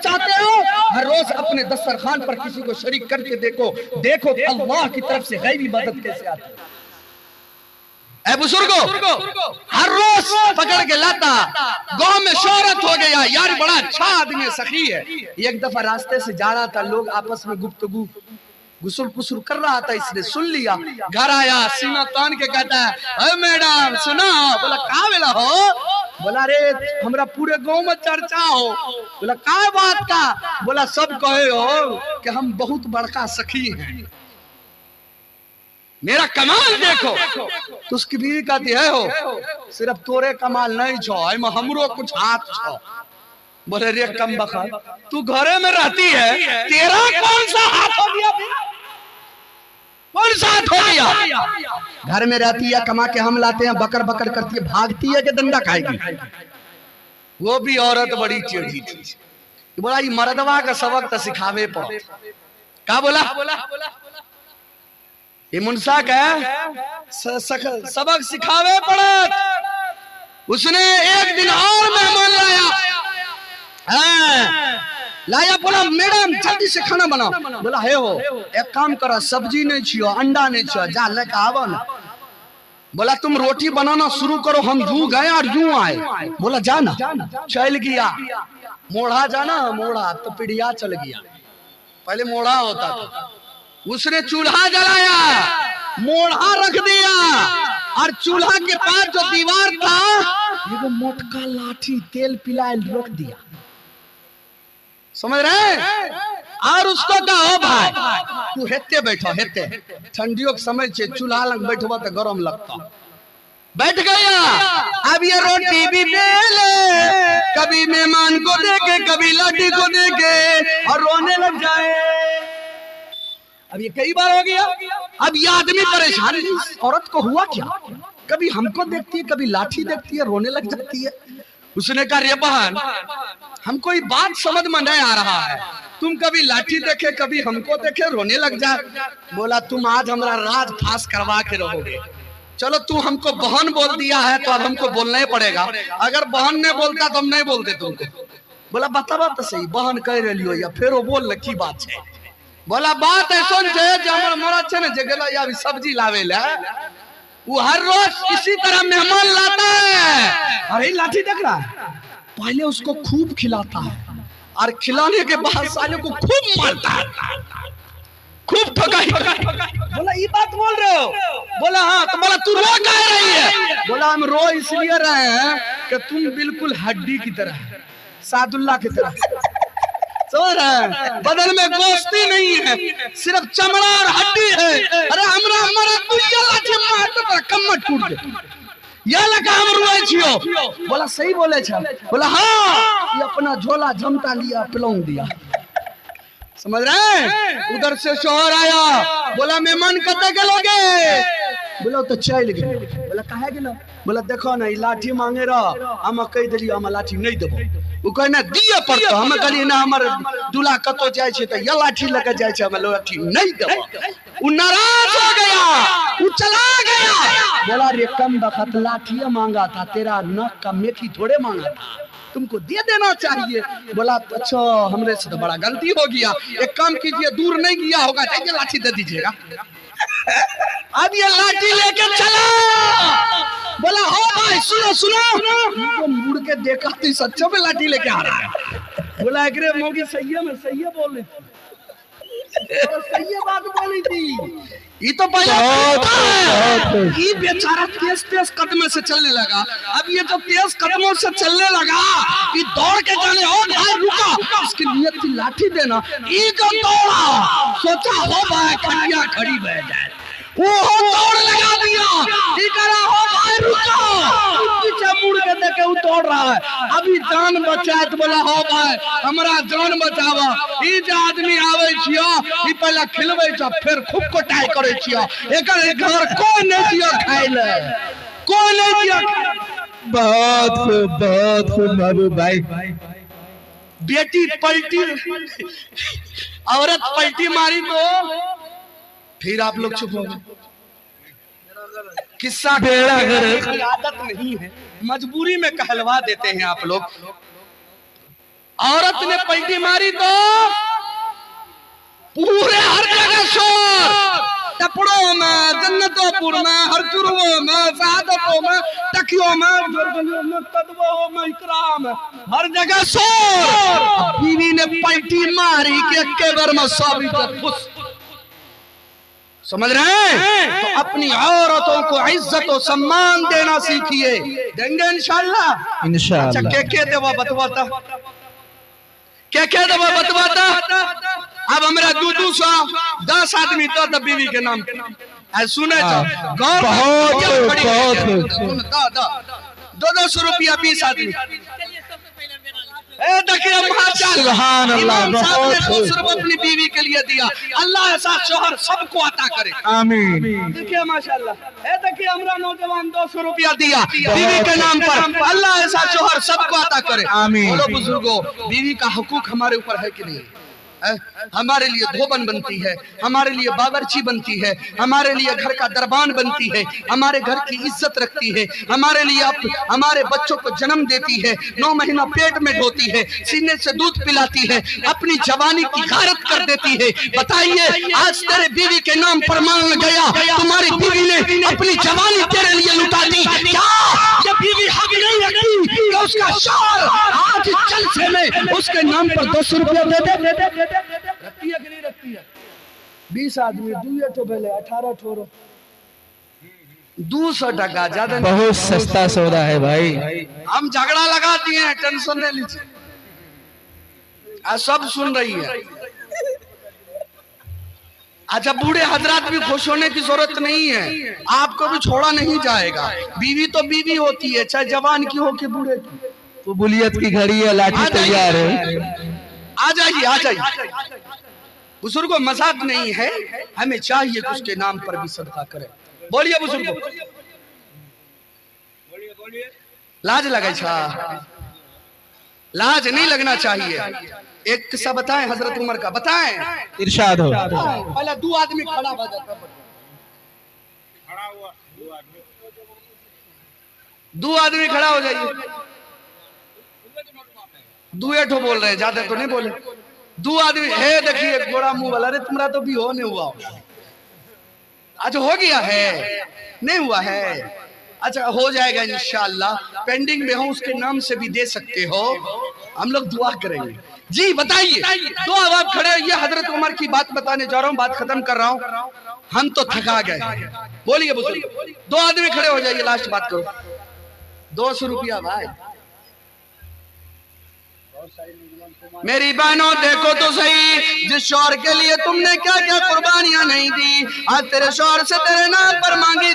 चाहते हो? हर रोज अपने दस्तरखान पर किसी को शरीक करके देखो, देखो कि अल्लाह की तरफ से गैबी मदद कैसे आती है। ऐ बुजुर्गो, हर रोज पकड़ के लाता, गांव में शोहरत हो गया, यार बड़ा अच्छा आदमी सखी है। एक दफा रास्ते से जा रहा था, लोग आपस में गुफ्तगू गुसल पुसल कर रहा था, इसने सुन लिया, घर आया, सीना तान के कहता है, मैडम सुना? बोला कहाँ मिला हो? बोला रे हमरा पूरे गांव में चर्चा हो। बोला का बात का? बोला सब कहे हो कि हम बहुत बड़का सखी हैं, मेरा कमाल देखो। तो उसकी बीवी कहती है हो सिर्फ तोरे कमाल नहीं छो, हमरो कुछ हाथ छो। बोले रे कम बखा, तू घरे में रहती है, तेरा कौन सा हाथ हो गया? कौन सा हाथ हो गया? घर में रहती है, कमा के हम लाते हैं, बकर बकर करती है, भागती है कि डंडा खाएगी? वो भी औरत बड़ी चिढ़ी थी। बोला ये मर्दवा का सबक तो सिखावे पर। क्या बोला? ये मुनसा का सबक सिखावे पड़त। उसने एक दिन और मेहमान लाया, लाया, बोला मैडम जल्दी से खाना बनाओ। बोला हे हो एक काम करो, सब्जी नहीं छियो, अंडा नहीं छियो, जा लेके आवो ना। बोला तुम रोटी बनाना शुरू करो, हम यूं गए और यूं आए। बोला जाना, चल गया। मोड़ा जाना, मोड़ा तो पिड़िया चल गया, पहले मोड़ा होता था। उसने चूल्हा जलाया, मोड़ा रख दिया, और चूल्हा के पास जो दीवार था, ये वो मोटका लाठी तेल पिलाए रख दिया, समझ रहे? और उसको कहो भाई तू हेते बैठो, हेते ठंडियों के समय से चूल्हा लग बैठवा तो गरम लगता। बैठ गया, अब ये रोटी भी बेले, कभी मेहमान को देखे, कभी लाठी को देखे, और रोने लग जाए। अब ये कई बार हो गया। अब ये आदमी परेशान, औरत को हुआ क्या? कभी हमको देखती है, कभी लाठी देखती है, रोने लग जाती है। उसने कहा रे बहन, हमको ये बात समझ में नहीं आ रहा है, तुम कभी लाठी देखे, कभी हमको देखे, रोने लग जा। बोला तुम आज हमारा राज फांस करवा के रहोगे। चलो तू हमको बहन बोल दिया है तो अब हमको बोलना ही पड़ेगा, अगर बहन ने बोलता तो हम नहीं बोलते तुमको। बोला बतावा तो सही, बहन कह रही हो या फिर वो बोल की बात है? बोला बात ऐसा है मोरा छे ने जगला या सब्जी लावे ला, वो हर रोज इसी तरह मेहमान लाता है। अरे लाठी देख रहा है, पहले उसको खूब खिलाता है, और खिलाने के बाद साले को खूब मारता है, खूब ठगाई। बोला ये बात बोल रहे हो? बोला हाँ। तो बोला तू रो कह रही है? बोला हम रो इसलिए रहे हैं कि तुम बिल्कुल हड्डी की तरह, सादुल्ला की तरह, बदन में गोश्ती नहीं है, सिर्फ चमड़ा और हड्डी है। अरे हमारा तू ये लाठी मारता तो कमर टूट गई, ये लगा हम रोए छियो। बोला सही बोले छ? बोला हाँ। ये अपना झोला झमटा लिया, पिलौंग दिया, समझ रहे? उधर से शोहर आया, बोला मेहमान कते गेलोगे? बोला तो चल गए। बोला काहे गेलो? बोला देखो ना लाठी मांगे रहा, हम कह दिलियो हम लाठी नहीं देबो। वो कहे ना दिए पड़तो, हम कहलिए ना हमर दूल्हा कतो जाय छै त ये लाठी लेके जाय छै, हम लाठी नहीं देबो। वो नाराज हो गया, वो चला गया। बोला रे कम बखत लाठी मांगा था, तेरा नक का मेथी थोड़े मांगा था, तुमको दे देना चाहिए। बोला अच्छा हमरे से तो बड़ा गलती हो गया, एक काम कीजिए, दूर नहीं गया होगा, जाइए लाठी दे दीजिएगा। अब ये लाठी लेके चला। बोला हो भाई सुनो सुनो, मुड़ के देखा तो सच्चों में लाठी लेके आ रहा है। बोला एकरे मोगी सही में सही बोल रही थी, सही बात बोली थी। ये तो ये बेचारा तेज कदम से चलने लगा। अब ये जब तेज कदमों से चलने लगा, ये दौड़ के जाने हो भाई रुका, इसकी नियत थी लाठी देना, ये जो दौड़ा सोचा हो भाई खड़िया खड़ी बह जाए, वो दौड़ लगा दिया, हो भाई रुको, पीछे मुड़ के देखे वो दौड़ रहा है। अभी जान बचाए तो बोला हो भाई हमारा जान बचावा, ई जो आदमी आवे छियो ई पहले खिलवे छ, फिर खूब कोटाई करे छियो, एकर घर कोई नहीं दियो खाए ले, कोई नहीं दियो। बहुत खूब महबूब भाई। बेटी पलटी, औरत पलटी मारी तो फिर आप लोग चुप हो गए। किस्सा आदत नहीं है, मजबूरी में कहलवा देते हैं आप लोग। औरत ने पलटी मारी तो पूरे हर जगह शोर, टपड़ों में, जन्नतों में, हरचुरों में, सादतों में, तकियों में, जुर्गलियों में, कदवों में, इकराम में, हर जगह शोर। बीवी ने पलटी मारी कि एक्के बार में सब इज्जत फुस। समझ रहे हैं? तो अपनी औरतों को इज्जत और सम्मान देना सीखिए। देंगे इंशाअल्लाह। इंशाअल्लाह। अच्छा के देवा बतवाता, के देवा बतवाता। अब हमारा 200 आदमी तो बीवी के नाम सुने बहुत 200 रुपया 20 आदमी। देखिए सुभान अल्लाह, बहुत सिर्फ अपनी बीवी के लिए दिया। अल्लाह ऐसा शोहर सबको अता करे, आमीन। देखिए माशाल्लाह। देखिए हमारा नौजवान 200 रुपया दिया बीवी के नाम पर। अल्लाह ऐसा शोहर सबको अता करे, आमीन। बोलो बुजुर्गों, बीवी का हुकूक हमारे ऊपर है कि नहीं? हमारे लिए धोबन बनती है, हमारे लिए बावर्ची बनती है, हमारे लिए घर का दरबान बनती है, हमारे घर की इज्जत रखती है, हमारे लिए हमारे बच्चों को जन्म देती है, 9 महीना पेट में ढोती है, सीने से दूध पिलाती है, अपनी जवानी की गारत कर देती है। बताइए आज तेरे बीवी के नाम पर मांग गया, तुम्हारी बीवी ने अपनी जवानी तेरे लिए लुटा दी। क्या ये बीवी हक नहीं रखती कि उसका शौहर आज जलसे में उसके नाम पर 200 रुपया दे दे? रखती है कि नहीं रखती है? 20 आदमी 2 ठो पहले 18 ठोरो 200 टका ज्यादा बहुत सस्ता सौदा है भाई। हम झगड़ा लगा दिए हैं, टेंशन नहीं लीजिए। सब सुन रही है। अच्छा बूढ़े हजरात भी खुश होने की जरूरत नहीं है, आपको भी छोड़ा नहीं जाएगा। बीवी तो बीवी होती है, चाहे जवान की हो कि बूढ़े की। कबूलियत की घड़ी है, लाठी तैयार है। आ जाइए, आ जाइए। बुजुर्गों मजाक नहीं है, हमें चाहिए कि उसके नाम पर भी सदका करें। बोलिए बुजुर्गों, लाज लगे छा? लाज नहीं लगना चाहिए। एक किस्सा बताएं हजरत उमर का, बताएं। इरशाद हो। पहले 2 आदमी खड़ा हो जाता, 2 आदमी खड़ा हो जाइए। 2 ठो बोल रहे हैं, ज्यादा तो नहीं बोले। 2 आदमी है, देखिए गोरा मुंह वाला। अरे तुम्हारा तो भी हो नहीं हुआ। अच्छा हो गया है, नहीं हुआ है? अच्छा हो जाएगा इंशाअल्लाह। पेंडिंग में हो उसके नाम से भी दे सकते हो, हम लोग दुआ करेंगे। जी बताइए। 2 आप खड़े, ये हजरत उमर की बात बताने जा रहा हूँ, बात खत्म कर रहा हूँ, हम तो थका गए। बोलिए बुजुर्ग, 2 आदमी खड़े हो जाइए, लास्ट बात करो। 200 रुपया भाई। मेरी बहनों देखो तो सही, जिस शौहर के लिए तुमने क्या क्या कुर्बानियां नहीं दी, आज तेरे शौहर से तेरे नाम पर मांगी